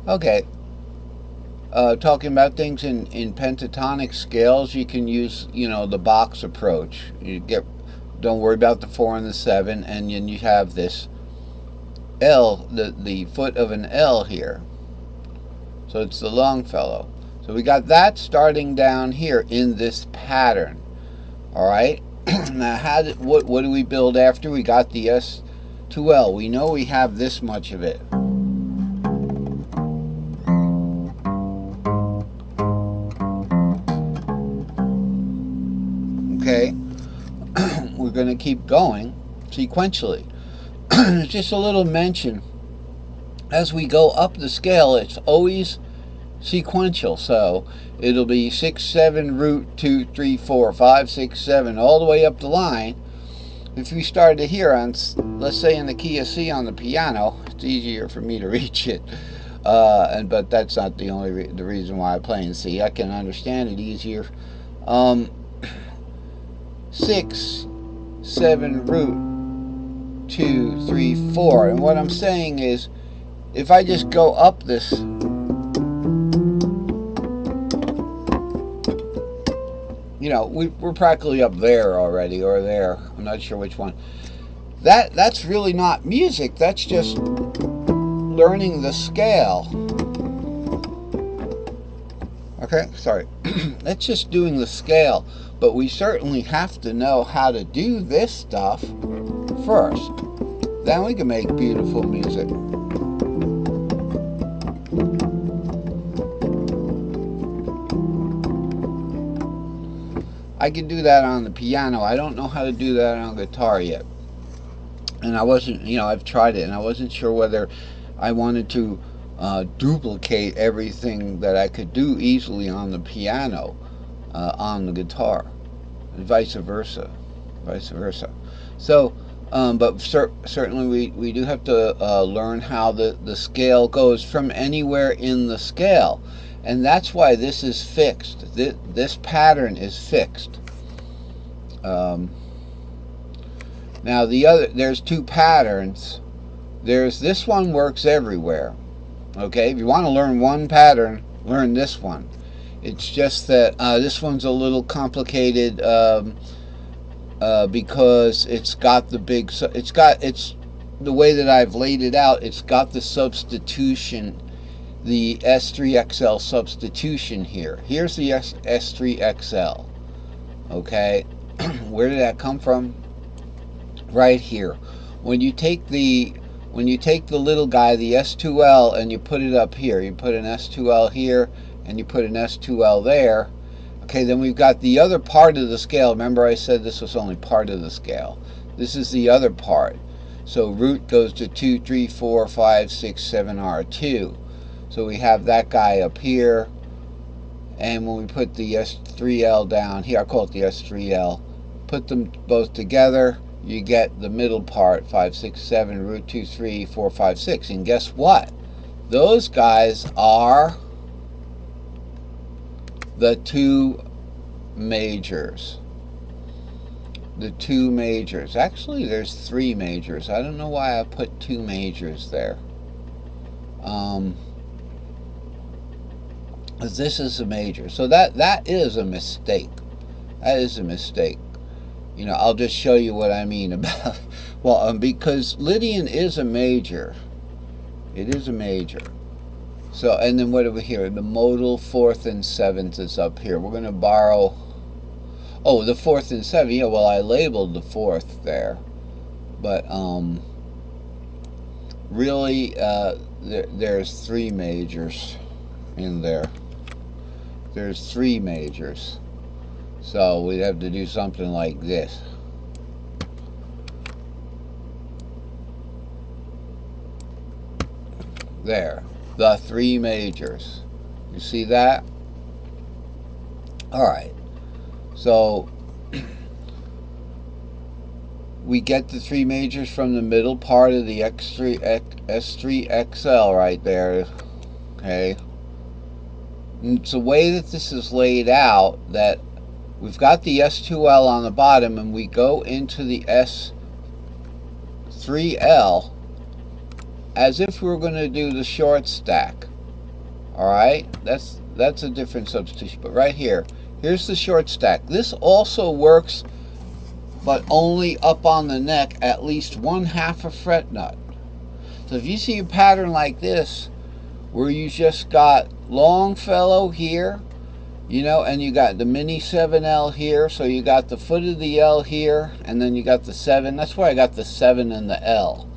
Okay, talking about things in pentatonic scales, you can use, the box approach. Don't worry about the 4 and the 7, and then you have this L, the foot of an L here. So it's the Longfellow. So we got that starting down here in this pattern. All right. Now, what do we build after? We got the S2L. We know we have this much of it. Okay. We're going to keep going sequentially. Just a little mention. As we go up the scale, it's always sequential. So it'll be 6, 7, root 2, 3, 4, 5, 6, 7, all the way up the line. If we started here on, let's say, in the key of C on the piano, it's easier for me to reach it. But that's not the reason why I play in C. I can understand it easier. 6, 7, root 2, 3, 4. And what I'm saying is, if I just go up this, we're practically up there already, or there. I'm not sure which one. That's really not music. That's just learning the scale. Okay, sorry. That's just doing the scale. But we certainly have to know how to do this stuff first. Then we can make beautiful music. I can do that on the piano. I don't know how to do that on guitar yet. And I wasn't, I've tried it, and I wasn't sure whether I wanted to duplicate everything that I could do easily on the piano on the guitar, and vice versa. So, but certainly we do have to learn how the scale goes from anywhere in the scale. And that's why this is fixed. This pattern is fixed. Now there's two patterns. This one works everywhere. Okay, if you want to learn one pattern, learn this one. It's just that this one's a little complicated because it's got the the way that I've laid it out. It's got the substitution. The S3XL substitution here. Here's the S3XL. Okay, where did that come from? Right here. When you take the little guy, the S2L, and you put it up here, you put an S2L here, and you put an S2L there. Okay, then we've got the other part of the scale. Remember I said this was only part of the scale. This is the other part. So root goes to 2, 3, 4, 5, 6, 7, R2. So we have that guy up here, and when we put the S3L down here, I call it the S3L, put them both together, you get the middle part, 5, 6, 7, root 2, 3, 4, 5, 6. And guess what? Those guys are the two majors. The two majors. Actually, there's three majors. I don't know why I put two majors there. This is a major. So that is a mistake. That is a mistake. I'll just show you what I mean about, well, because Lydian is a major. It is a major. So, and then what over here? The modal 4th and 7th is up here. We're going to borrow, the 4th and 7th. Yeah, well, I labeled the 4th there. But, really, there's three majors in there. There's three majors. So we'd have to do something like this. There. The three majors. You see that? Alright. So we get the three majors from the middle part of the S3XL right there. Okay. And it's the way that this is laid out that we've got the S2L on the bottom, and we go into the S3L as if we were going to do the short stack. All right, that's a different substitution. But right here, here's the short stack. This also works, but only up on the neck at least 1/2 a fret nut. So if you see a pattern like this, where you just got Longfellow here, you know, and you got the mini 7L here, so you got the foot of the L here, and then you got the 7. That's why I got the 7 and the L,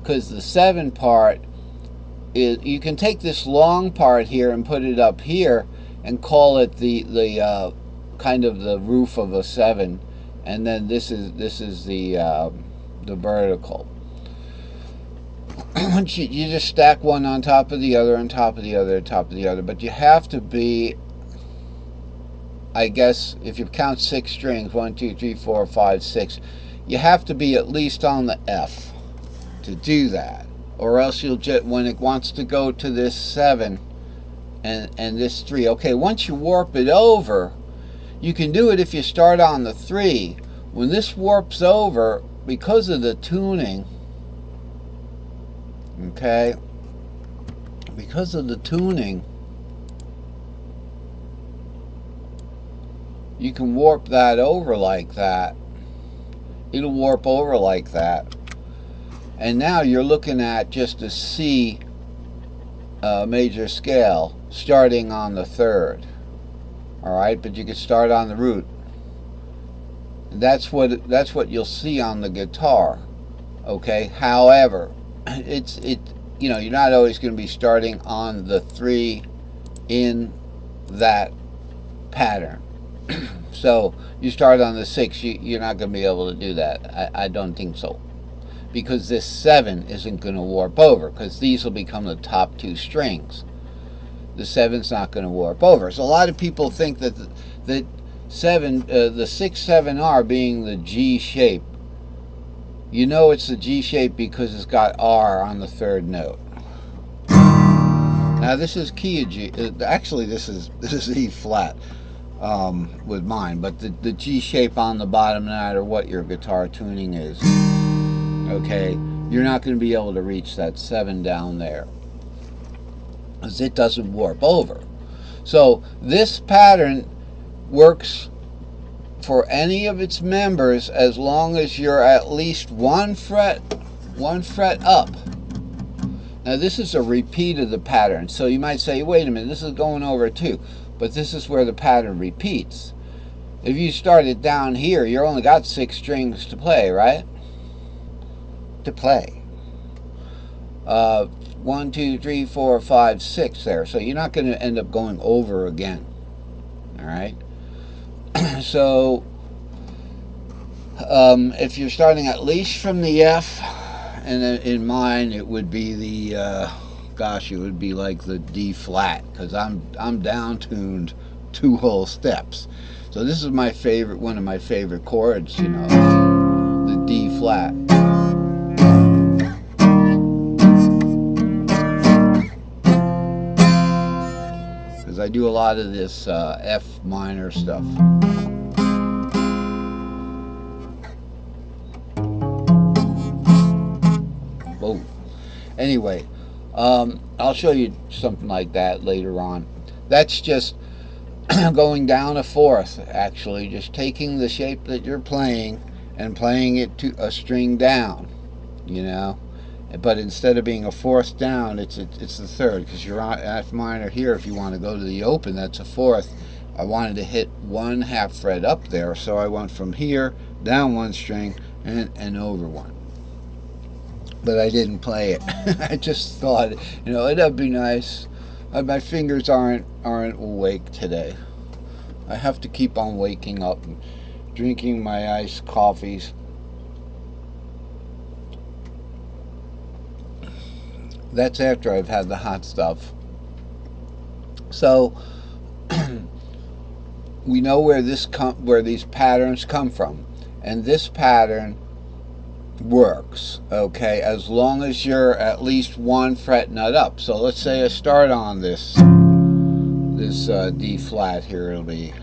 because the 7 part is, you can take this long part here and put it up here and call it the kind of the roof of a 7, and then this is the vertical. Once you just stack one on top of the other, on top of the other, on top of the other, but you have to be, I guess, if you count 6 strings, 1, 2, 3, 4, 5, 6, you have to be at least on the F to do that, or else you'll just, when it wants to go to this 7 and this 3, okay, once you warp it over, you can do it if you start on the 3. When this warps over, because of the tuning, okay, because of the tuning, you can warp that over like that. It'll warp over like that, and now you're looking at just a C major scale starting on the 3rd. All right, but you can start on the root. That's what you'll see on the guitar. Okay, however, you know, you're not always going to be starting on the 3 in that pattern. So you start on the 6, you're not going to be able to do that. I don't think so, because this 7 isn't going to warp over, because these will become the top 2 strings. The 7's not going to warp over. So a lot of people think that the 6/7R being the G shape, you know it's the G shape because it's got R on the 3rd note. Now this is key of G. Actually, this is E flat with mine, but the G shape on the bottom, no matter what your guitar tuning is, okay, you're not going to be able to reach that 7 down there, because it doesn't warp over. So this pattern works for any of its members as long as you're at least one fret up. Now this is a repeat of the pattern, so you might say, wait a minute, this is going over 2, but this is where the pattern repeats. If you started down here, you only got 6 strings to play, right? To play. 1, 2, 3, 4, 5, 6 there, so you're not going to end up going over again. All right. So if you're starting at least from the F, and then in mine it would be the gosh, it would be like the D flat, because I'm down tuned 2 whole steps. So this is my favorite, one of my favorite chords, you know, the D flat. Because I do a lot of this F minor stuff. Whoa. Anyway, I'll show you something like that later on. That's just going down a 4th, actually, just taking the shape that you're playing and playing it to a string down, you know. But instead of being a 4th down, it's the 3rd, because you're on F minor here. If you want to go to the open, that's a 4th. I wanted to hit 1/2 fret up there, so I went from here down 1 string and over 1. But I didn't play it. I just thought, you know, it'd be nice. My fingers aren't awake today. I have to keep on waking up and drinking my iced coffees. That's after I've had the hot stuff. So we know where these patterns come from, and this pattern works, okay, as long as you're at least 1 fret nut up. So let's say I start on this D flat here. It'll be